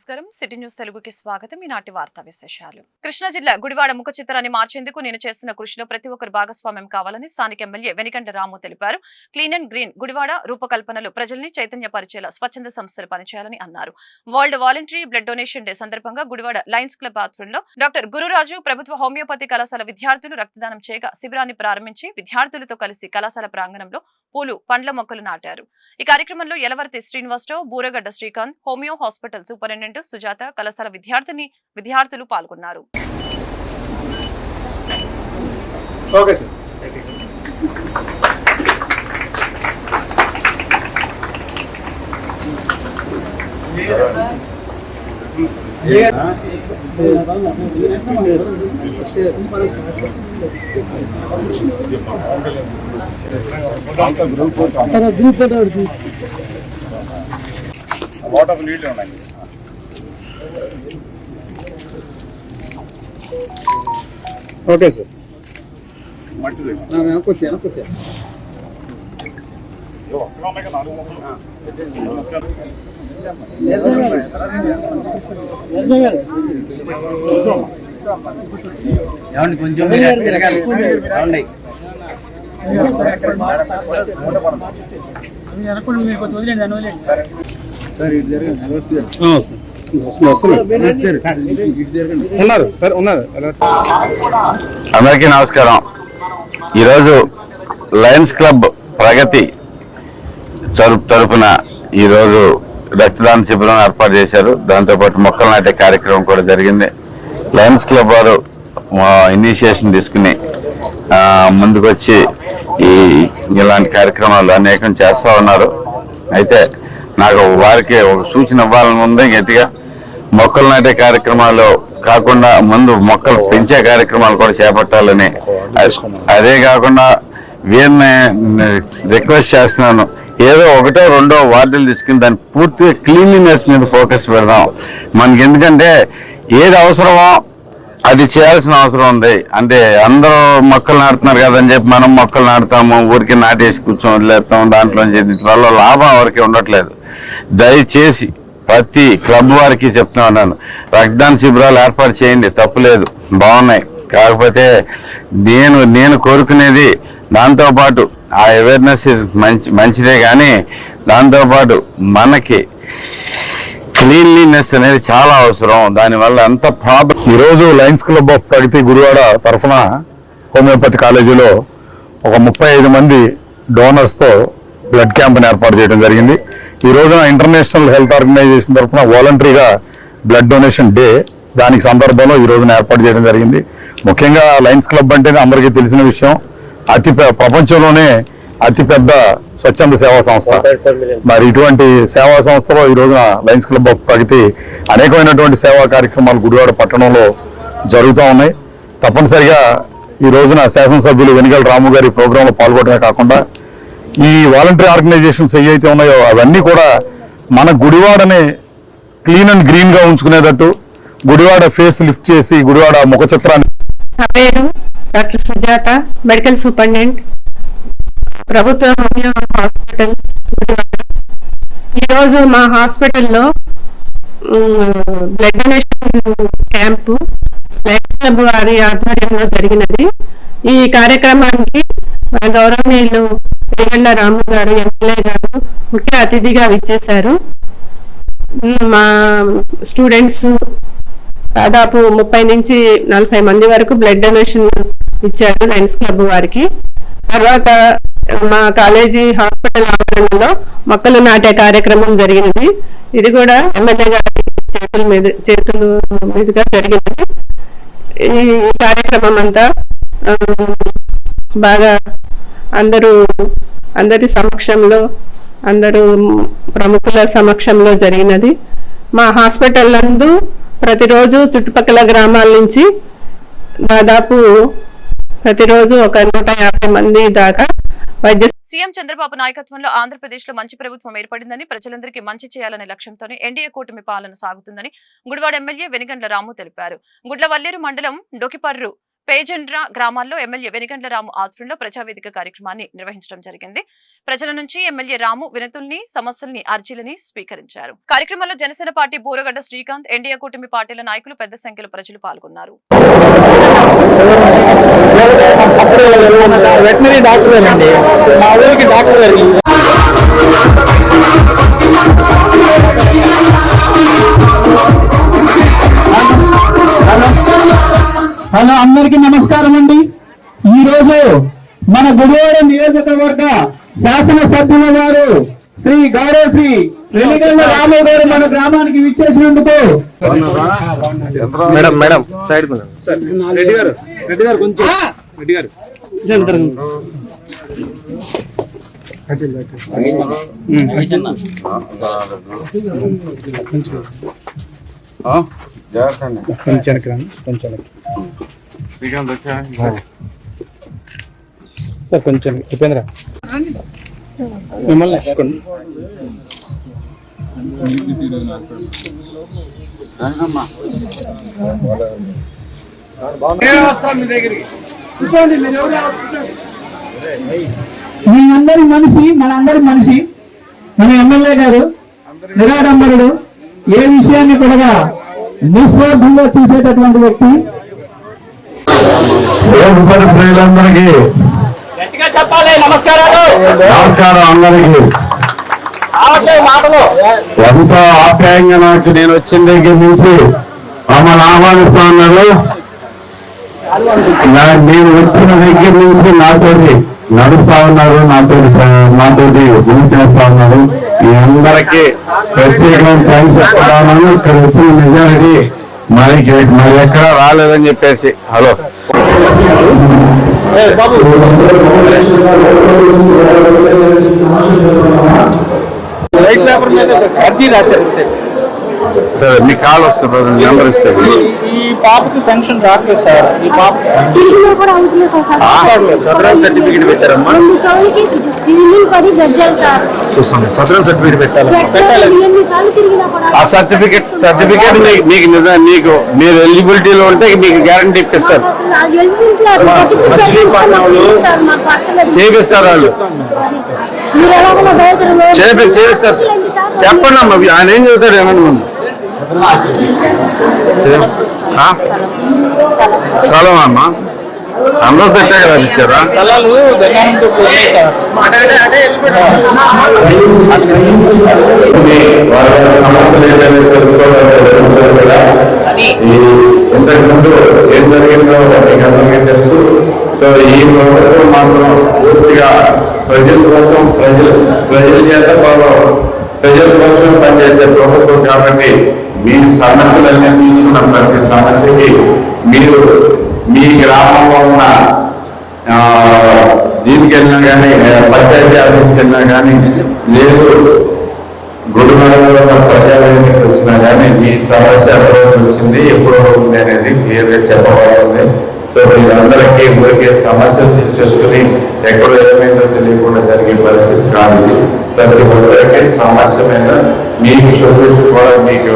నమస్కారం city news తెలుగుకి స్వాగతం. ఈనాటి వార్తా విశేషాలు. కృష్ణా జిల్లా గుడివాడ ముఖ చిత్రాన్ని మార్చేందుకు నేను చేస్తున్న కృషిలో ప్రతి ఒక్కరు భాగస్వామ్యం కావాలని స్థానిక ఎమ్మెల్యే వెనిగండ్ల రాము తెలిపారు. క్లీన్ అండ్ గ్రీన్ గుడివాడ రూపకల్పనలు ప్రజల్ని చైతన్యపరిచేలా స్వచ్ఛంద సంస్థలు పనిచేయాలని అన్నారు. World voluntary blood donation day సందర్భంగా గుడివాడ లయన్స్ క్లబ్ ఆధ్వర్యంలో డాక్టర్ గురురాజు ప్రభుత్వ హోమియోపతి కళాశాల విద్యార్థులు రక్తదానం చేయగా శిబిరాన్ని ప్రారంభించి విద్యార్థులతో కలిసి కళాశాల ప్రాంగణంలో పూలు పండ్ల మొక్కలు నాటారు. ఈ కార్యక్రమంలో Yalavarthi Srinivasarao, Buragadda Srikanth, homeo hospital superintendent Sujatha, కళాశాల విద్యార్థులు పాల్గొన్నారు. Okay sir. కొంచెం అందరికీ నమస్కారం. ఈరోజు లయన్స్ క్లబ్ ప్రగతి తరపున ఈరోజు రక్తదాన శిబిరం ఏర్పాటు చేశారు. దాంతోపాటు మొక్కలు నాటే కార్యక్రమం కూడా జరిగింది. లయన్స్ క్లబ్ వారు ఇనిషియేషన్ తీసుకుని ముందుకొచ్చి ఇలాంటి కార్యక్రమాలు అనేకం చేస్తూ ఉన్నారు. అయితే నాకు వారికి ఒక సూచన ఇవ్వాలని ఉంది. గట్టిగా మొక్కలు నాటే కార్యక్రమాలు కాకుండా ముందు మొక్కలు పెంచే కార్యక్రమాలు కూడా చేపట్టాలని, అదే కాకుండా వీరిని రిక్వెస్ట్ చేస్తున్నాను, ఏదో ఒకటో రెండో వార్డులు తీసుకుని దాన్ని పూర్తిగా క్లీన్లీనెస్ మీద ఫోకస్ పెడదాం. మనకి ఎందుకంటే ఏది అవసరమో అది చేయాల్సిన అవసరం ఉంది. అంటే అందరూ మొక్కలు నాటుతున్నారు కదని చెప్పి మనం మొక్కలు నాటుతాము, ఊరికి నాటేసి కూర్చొని వదిలేస్తాము, దాంట్లో వల్ల లాభం ఎవరికి ఉండట్లేదు. దయచేసి ప్రతి క్లబ్ వారికి చెప్తా ఉన్నాను, రక్తదాన శిబిరాలు ఏర్పాటు చేయండి, తప్పులేదు, బాగున్నాయి. కాకపోతే నేను కోరుకునేది దాంతోపాటు ఆ అవేర్నెస్ మంచిదే, కానీ దాంతోపాటు మనకి క్లీన్లీనెస్ అనేది చాలా అవసరం. దానివల్ల ఎంత ప్రాబ్లం. ఈరోజు లయన్స్ క్లబ్ ఆఫ్ ప్రగతి గుడివాడ తరఫున హోమియోపతి కాలేజీలో ఒక 35 మంది డోనర్స్తో బ్లడ్ క్యాంప్ని ఏర్పాటు చేయడం జరిగింది. ఈ రోజున ఇంటర్నేషనల్ హెల్త్ ఆర్గనైజేషన్ తరఫున వాలంటరీగా బ్లడ్ డొనేషన్ డే, దానికి సందర్భంలో ఈ రోజున ఏర్పాటు చేయడం జరిగింది. ముఖ్యంగా లయన్స్ క్లబ్ అంటేనే అందరికీ తెలిసిన విషయం, ప్రపంచంలోనే అతిపెద్ద స్వచ్ఛంద సేవా సంస్థ. మరి ఇటువంటి సేవా సంస్థలో ఈ రోజున లయన్స్ క్లబ్ ఆఫ్ ప్రగతి అనేకమైనటువంటి సేవా కార్యక్రమాలు గుడివాడ పట్టణంలో జరుగుతూ ఉన్నాయి. తప్పనిసరిగా ఈ రోజున శాసనసభ్యులు వెనిగండ్ల రాము గారి ప్రోగ్రాంలో పాల్గొనడమే కాకుండా ఈ వాలంటరీ ఆర్గనైజేషన్స్ ఏవైతే ఉన్నాయో అవన్నీ కూడా మన గుడివాడని క్లీన్ అండ్ గ్రీన్ గా ఉంచుకునేటట్టు, గుడివాడ ఫేస్ లిఫ్ట్ చేసి గుడివాడ ముఖ చిత్రాన్ని. నా పేరు డాక్టర్ సుజాత, మెడికల్ సూపరింటెండెంట్, ప్రభుత్వ హోమియో హాస్పిటల్ గుడివాడ. ఈరోజు మా హాస్పిటల్లో blood donation camp Lions club వారి ఆధ్వర్యంలో జరిగినది. ఈ కార్యక్రమానికి గౌరవనీయులు వెనిగండ్ల రాము గారు, ఎమ్మెల్యే గారు ముఖ్య అతిథిగా విచ్చేశారు. మా స్టూడెంట్స్ దాదాపు 30 నుంచి 40 మంది వరకు బ్లడ్ డొనేషన్ ఇచ్చారు లయన్స్ క్లబ్ వారికి. తర్వాత మా కాలేజీ హాస్పిటల్ ఆవరణలో మొక్కలు నాటే కార్యక్రమం జరిగినది. ఇది కూడా ఎమ్మెల్యే గారి చేతుల మీదుగా జరిగినది. ఈ కార్యక్రమం అంతా బాగా అందరి సమక్షంలో, అందరూ ప్రముఖుల సమక్షంలో జరిగినది. మా హాస్పిటల్ నందు ప్రతిరోజు చుట్టుపక్కల గ్రామాల నుంచి దాదాపు ప్రతిరోజు ఒక 150 మంది దాకా సీఎం చంద్రబాబు నాయకత్వంలో ఆంధ్రప్రదేశ్ లో మంచి ప్రభుత్వం ఏర్పడిందని, ప్రజలందరికీ మంచి చేయాలనే లక్ష్యంతోనే ఎన్డీఏ కూటమి పాలన సాగుతుందని గుడివాడ ఎమ్మెల్యే వెనిగండ్ల రాము తెలిపారు. గుడ్లవల్లేరు మండలం డొకిపర్రు పేజండ్ర గ్రామాల్లో ఎమ్మెల్యే వెనిగండ్ల రాము ఆధ్వర్యంలో ప్రజావేదిక కార్యక్రమాన్ని నిర్వహించడం జరిగింది. ప్రజల నుంచి ఎమ్మెల్యే రాము వినతుల్ని, సమస్యల్ని, అర్జీలని స్వీకరించారు. కార్యక్రమంలో జనసేన పార్టీ బూరగడ్డ శ్రీకాంత్, ఎన్డీఏ కూటమి పార్టీల నాయకులు పెద్ద సంఖ్యలో ప్రజలు పాల్గొన్నారు. వెటనరీ డాక్టర్ అండి, మా ఊరికి డాక్టర్ గారికి హలో, అందరికీ నమస్కారం అండి. ఈ రోజు మన గుడివాడ నియోజకవర్గ శాసనసభ్యుల గారు శ్రీ వెనిగండ్ల రాము గారు మన గ్రామానికి విచ్చేసినందుకు మేడం సైడ్ రెడ్డి గారు కొంచెం రెడ్డి గారు సార్ కొంచెం ఉపేంద్ర మిమ్మల్ని మీ అందరి మనిషి, మనందరి మనిషి, మన ఎమ్మెల్యే గారు నిరాడంబరుడు, ఏ విషయాన్ని కూడా నిస్వార్థంగా చూసేటటువంటి వ్యక్తి. ప్రజలందరికీ నమస్కారం. అందరికీ ఎంతో ఆప్యాయంగా నాకు నేను వచ్చిన దగ్గర నుంచి మమ్మల్ని ఆహ్వానిస్తా ఉన్నారు. నేను వచ్చిన దగ్గర నుంచి నాతోటి నడుస్తా ఉన్నారు, నాతోటి గురి చేస్తా ఉన్నారు. మీ అందరికీ ప్రత్యేకంగా థ్యాంక్స్ చెప్తా ఉన్నాను. ఇక్కడ వచ్చిన మెజారిటీ మరి ఎక్కడ రాలేదని చెప్పేసి. హలో అర్జీ రాశారు. సరే, మీ కాల్ వస్తుంది, నెంబర్ ఇస్తే. ఈ పాపకి పెన్షన్ రావట్లేదు సార్. ఈ పాప సర్టిఫికేట్ పెట్టారమ్మా. చూస్తాను, సదరన్ సర్టిఫికేట్ పెట్టాలి. ఆ సర్టిఫికేట్ నీకు మీరు ఎలిజిబిలిటీలో ఉంటే మీకు గ్యారంటీ ఇప్పిస్తారు, చేపిస్తారు వాళ్ళు, చేపిస్తారు. చెప్పండి అమ్మా, ఆయన ఏం చెబుతాడు ఏమన్నా ముందు. స్థలం అమ్మా అందరూ పెట్టే కదా ఇచ్చారా? స్థలాలు ఇంతకుముందు ఏం జరిగిందో మీకు అందరికీ తెలుసు. సో ఈ ప్రభుత్వం మాత్రం పూర్తిగా ప్రజల కోసం, ప్రజల చేత ప్రజల కోసం పనిచేసే ప్రభుత్వం కాబట్టి మీ సమస్యలన్నీ తీసుకున్న ప్రతి సమస్యకి మీరు మీ గ్రామంలో ఉన్న దీనికి వెళ్ళినా కానీ, పంచాయతీ ఆఫీస్కి వెళ్ళినా కానీ, లేదు గుడివాడలో ఉన్న ప్రజావేదికకి వచ్చినా కానీ మీ సమస్య ఎప్పుడో వచ్చింది, ఎప్పుడో ఉంది అనేది క్లియర్గా చెప్పబడుతుంది. సో వీళ్ళందరికీ ఊరికే సమస్యలు తీసుకొని ఎక్కడో ఏమైందో తెలియకుండా జరిగే పరిస్థితి కాదు. ప్రతి ఒక్కరికి సమస్య మీద మీకు సొల్యూషన్ కూడా మీకు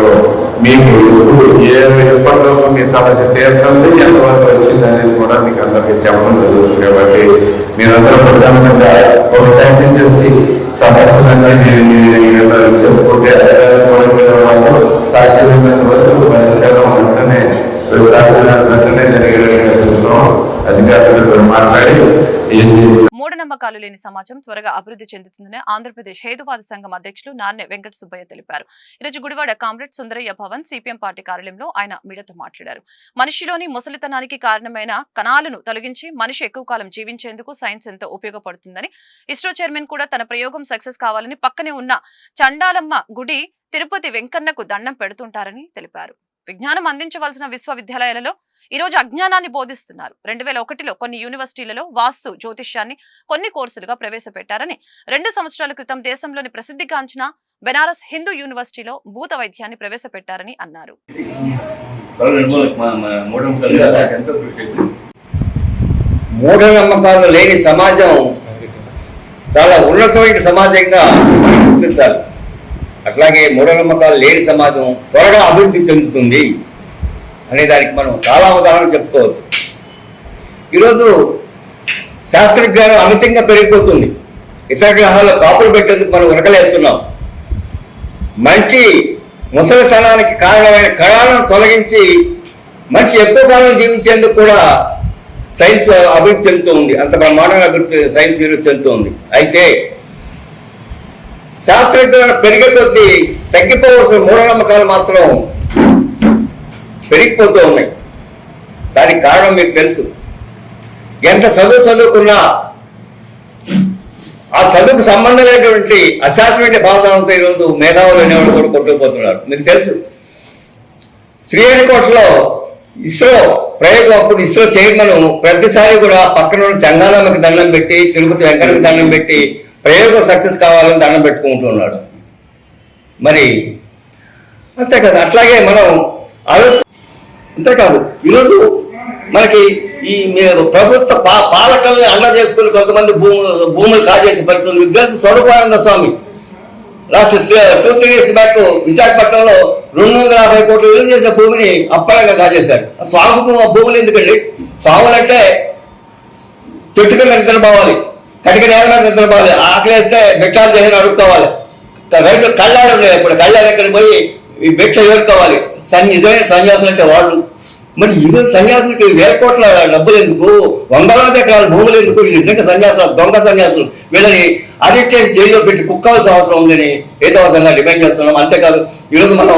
ఎప్పుడు ఎప్పటిలోపు మీ సమస్య తీరుతుంది, ఎంతవరకు వచ్చింది అనేది కూడా మీకు అందరికీ చెప్పడం జరుగుతుంది. కాబట్టి మీరందరూ ప్రధానంగా ఒక సైడ్ నుంచి వచ్చి సమస్యలన్నీ చెప్పుకుంటే సాధ్యమైన వరకు పరిష్కారం వెంటనే జరిగేలా చూస్తున్నాం. అధికారులతో మాట్లాడి మూఢనమ్మకాలు లేని సమాజం త్వరగా అభివృద్ధి చెందుతుందని ఆంధ్రప్రదేశ్ హేతువాద సంఘం అధ్యక్షులు నార్నె వెంకట సుబ్బయ్య తెలిపారు. ఈరోజు Gudivada comrade Sundarayya Bhavan CPM party కార్యాలయంలో ఆయన మీడియాతో మాట్లాడారు. మనిషిలోని ముసలితనానికి కారణమైన కణాలను తొలగించి మనిషి ఎక్కువ కాలం జీవించేందుకు సైన్స్ ఎంతో ఉపయోగపడుతుందని, ఇస్రో చైర్మన్ కూడా తన ప్రయోగం సక్సెస్ కావాలని పక్కనే ఉన్న చండాలమ్మ గుడి తిరుపతి వెంకన్నకు దండం పెడుతుంటారని తెలిపారు. విజ్ఞానం అందించవలసిన విశ్వవిద్యాలయాలలో ఈరోజు అజ్ఞానాన్ని బోధిస్తున్నారు. 2001లో కొన్ని యూనివర్సిటీలలో వాస్తు జ్యోతిష్యాన్ని కొన్ని కోర్సులుగా ప్రవేశపెట్టారని, 2 సంవత్సరాల క్రితం దేశంలోని ప్రసిద్ధిగాంచిన బెనారస్ హిందూ యూనివర్సిటీలో భూత వైద్యాన్ని ప్రవేశపెట్టారని అన్నారు. మూఢనమ్మకాలు లేని సమాజం చాలా ఉన్నతమైన సమాజంగా గుర్తించాలి. అట్లాగే మూఢనమ్మకాలు లేని సమాజం త్వరగా అభివృద్ధి చెందుతుంది అనే దానికి మనం చాలా ఉదాహరణలు చెప్పుకోవచ్చు. ఈరోజు శాస్త్రజ్ఞానం అమితంగా పెరిగిపోతుంది. ఇతర గ్రహాల్లో కాపులు పెట్టేందుకు మనం ఉరకలేస్తున్నాం. మంచి ముసలితనానికి కారణమైన కణాలను తొలగించి మనిషి ఎక్కువ కాలం జీవించేందుకు కూడా సైన్స్ అభివృద్ధి చెందుతూ ఉంది. అంత బ్రహ్మాండంగా అభివృద్ధి సైన్స్ అభివృద్ధి చెందుతూ ఉంది. అయితే శాస్త్రజ్ఞానం పెరిగే కొద్దీ తగ్గిపోవలసిన మూఢనమ్మకాలు మాత్రం పెరిగిపోతూ ఉన్నాయి. దానికి కారణం మీకు తెలుసు. ఎంత చదువుకున్నా ఆ చదువుకు సంబంధం లేనటువంటి అశాస్త్రమైన భావనతో ఈరోజు మేధావులు అనేవాళ్ళు కూడా కొట్టుకుపోతున్నారు. మీకు తెలుసు, శ్రీహరికోటలో ఇస్రో ప్రయోగం అప్పుడు ఇస్రో చైర్మన్ ప్రతిసారి కూడా పక్కన ఉన్న చంగాలమ్మకి దండం పెట్టి, తిరుపతి వెంకటకి దండం పెట్టి ప్రయోగం సక్సెస్ కావాలని దండం పెట్టుకుంటున్నాడు. మరి అంతేకాదు, అట్లాగే మనం అంతేకాదు ఈరోజు మనకి ఈ ప్రభుత్వ పాలకల్ని అండ చేసుకుని కొంతమంది భూములు కాజేసే పరిస్థితులు. మీకు తెలుసు, స్వరూపానంద స్వామి లాస్ట్ 2-3 years బ్యాక్ విశాఖపట్నంలో 250 కోట్లు విలువ చేసే భూమిని అప్పలంగా కాజేశారు. స్వామికు భూములు ఎందుకండి? స్వాములంటే చెట్టు కింద నిద్రపోవాలి, కటిక నేల మీద నిద్రపోవాలి, ఆకలేస్తే భిక్షాలు చేసి అడుక్కోవాలి. రైతులు కళ్ళాలు ఉన్నాయి, ఇప్పుడు కళ్ళ దగ్గర పోయి ఈ భిక్ష ఏడుకోవాలి. నిజమైన సన్యాసులు అంటే వాళ్ళు. మరి ఈరోజు సన్యాసులకి 1000 కోట్ల డబ్బులు ఎందుకు, 100 ఎకరాల భూములు ఎందుకు? నిజంగా సన్యాసులు, దొంగ సన్యాసులు, వీళ్ళని అరెస్ట్ చేసి జైల్లో పెట్టి కుక్కవలసిన అవసరం ఉందని ఏతవసంగా డిమాండ్ చేస్తున్నాం. అంతేకాదు, ఈరోజు మనం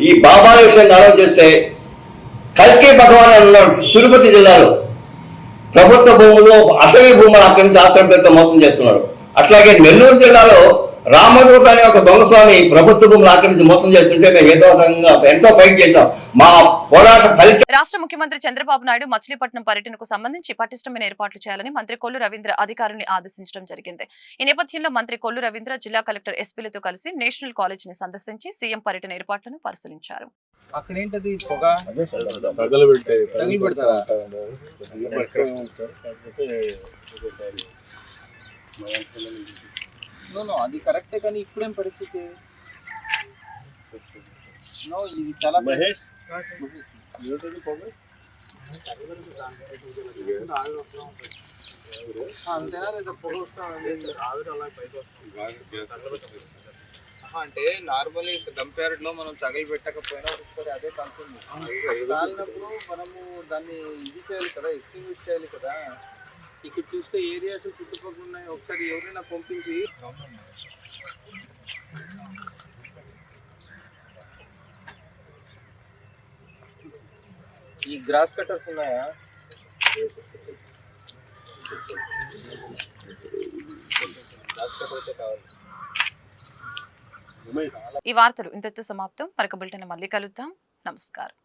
ఈ బాబాల విషయంగా ఆలోచిస్తే కల్కి భగవాన్ అన్నాడు తిరుపతి జిల్లాలో ప్రభుత్వ భూముల్లో అటవీ భూములు ఆక్రమించి ఆశ్రమ పేరుతో మోసం చేస్తున్నాడు. అట్లాగే నెల్లూరు జిల్లాలో రామదూత అనే ఒక దొంగస్వామి ప్రభుత్వ భూములు ఆక్రమించి మోసం చేస్తుంటే మేము ఎంతో ఫైట్ చేశాం. మా పోరాట ఫలితం. రాష్ట్ర ముఖ్యమంత్రి చంద్రబాబు నాయుడు మచిలీపట్నం పర్యటనకు సంబంధించి పటిష్టమైన ఏర్పాట్లు చేయాలని మంత్రి కొల్లు రవీంద్ర అధికారులను ఆదేశించడం జరిగింది. ఈ నేపథ్యంలో మంత్రి కొల్లు రవీంద్ర జిల్లా కలెక్టర్ ఎస్పీలతో కలిసి నేషనల్ కాలేజ్ ని సందర్శించి సీఎం పర్యటన ఏర్పాట్లను పరిశీలించారు. అక్కడేంటది పొగ అది కరెక్టే, కానీ ఇప్పుడేం పరిస్థితి? ఇది చాలా అంతేనా లేదా పొగ వస్తా? అంటే నార్మల్లీ కంపేర్డ్ లో మనం తగిలి పెట్టకపోయినా ఒకసారి అదే కనుక్కుంది. కాలినప్పుడు మనము దాన్ని ఇది చేయాలి కదా, ఎక్స్టింగ్విష్ చేయాలి కదా. ఇక్కడ చూస్తే ఏరియాస్ చుట్టుపక్కల ఉన్నాయి, ఒకసారి ఎవరైనా పంపించి. ఈ గ్రాస్ కట్టర్స్ ఉన్నాయా? గ్రాస్ కట్టర్స్ కావాలి. ఈ వార్తలు ఇంతటితో సమాప్తం. మరొక బులెటిన్ మళ్ళీ కలుద్దాం. నమస్కారం.